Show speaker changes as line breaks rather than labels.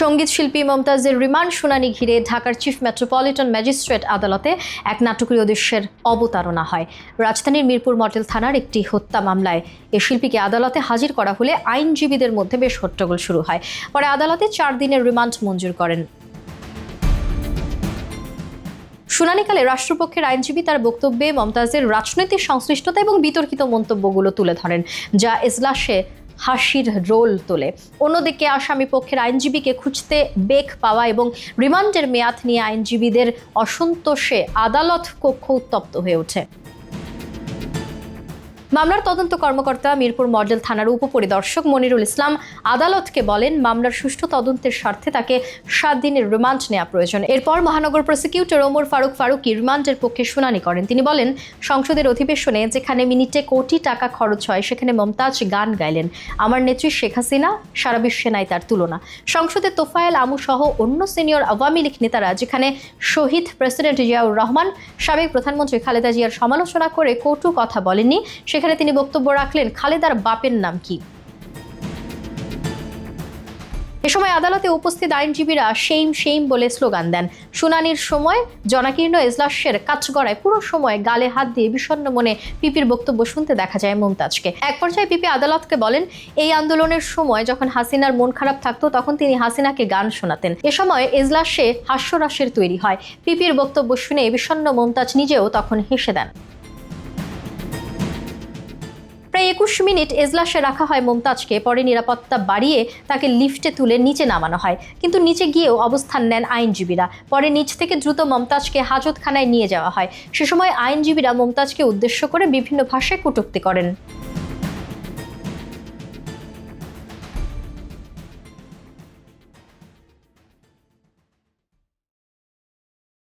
সঙ্গীত শিল্পী মমতাজের রিমান্ড শুনানি ঘিরে ঢাকার চিফ মেট্রোপলিটন ম্যাজিস্ট্রেট আদালতে এক নাটকীয় দৃশ্যের অবতারণা হয়। রাজধানীর মিরপুর মডেল থানার একটি হত্যা মামলায় এ শিল্পীকে আদালতে হাজির করা হলে আইনজীবীদের মধ্যে বেশ হট্টগোল শুরু হয়। পরে আদালতে 4 দিনের রিমান্ড মঞ্জুর করেন। শুনানিকালে রাষ্ট্রপক্ষের আইনজীবী তার বক্তব্যে মমতাজের রাজনৈতিক সংশ্লিষ্টতা এবং বিতর্কিত মন্তব্যগুলো তুলে ধরেন, যা এজলাসে হাসির রোল তোলে। অন্যদিকে আসামি পক্ষের আইনজীবীকে খুঁজতে বেগ পাওয়া এবং রিমান্ডের মেয়াদ নিয়ে আইনজীবীদের অসন্তোষে আদালত কক্ষ উত্তপ্ত হয়ে ওঠে। মামলার তদন্ত কর্মকর্তা মিরপুর মডেল থানার উপপরিদর্শক মনিরুল ইসলাম আদালতকে বলেন, মামলার সুষ্ঠু তদন্তের স্বার্থে তাকে 7 দিনের রিমান্ড নেওয়া প্রয়োজন। এরপর মহানগর প্রসিকিউটর ওমর ফারুকী রিমান্ডের পক্ষে শুনানি করেন। তিনি বলেন, সংসদের অধিবেশনে যেখানে মিনিটে কোটি টাকা খরচ হয়, সেখানে মমতাজ গান গাইলেন। আমার নেত্রী শেখ হাসিনা, সারা বিশ্বে নাই তার তুলনা। সংসদে তোফায়েল আমু সহ অন্য সিনিয়র আওয়ামী লীগ নেতারা যেখানে শহীদ প্রেসিডেন্ট জিয়াউর রহমান, সাবেক প্রধানমন্ত্রী খালেদা জিয়ার সমালোচনা করে কটু কথা বলেননি, সেখানে তিনি বক্তব্য রাখলেন খালেদার বাপের নাম কি। এ সময় আদালতে উপস্থিত আইনজীবীরা সেইম সেইম বলে স্লোগান দেন। শুনানির সময় জনাকীর্ণ এজলাসের কাঠগড়ায় পুরো সময় গালে হাত দিয়ে বিষণ্ণ মনে পিপির বক্তব্য শুনতে দেখা যায় মমতাজকে। এক পর্যায়ে পিপি আদালতকে বলেন, এই আন্দোলনের সময় যখন হাসিনার মন খারাপ থাকতো তখন তিনি হাসিনাকে গান শোনাতেন। এ সময় এজলাসে হাস্যরসের তৈরি হয়। পিপির বক্তব্য শুনে বিষণ্ণ মমতাজ নিজেও তখন হেসে দেন। প্রায় 21 মিনিট এজলাসে রাখা হয় মমতাজকে। পরে নিরাপত্তা বাড়িয়ে তাকে লিফটে তুলে নিচে নামানো হয়, কিন্তু নিচে গিয়েও অবস্থান নেন আইনজীবীরা। পরে নিচ থেকে দ্রুত মমতাজকে হাজতখানায় নিয়ে যাওয়া হয়। সে সময় আইনজীবীরা মমতাজকে উদ্দেশ্য করে বিভিন্ন ভাষায় কটূক্তি করেন।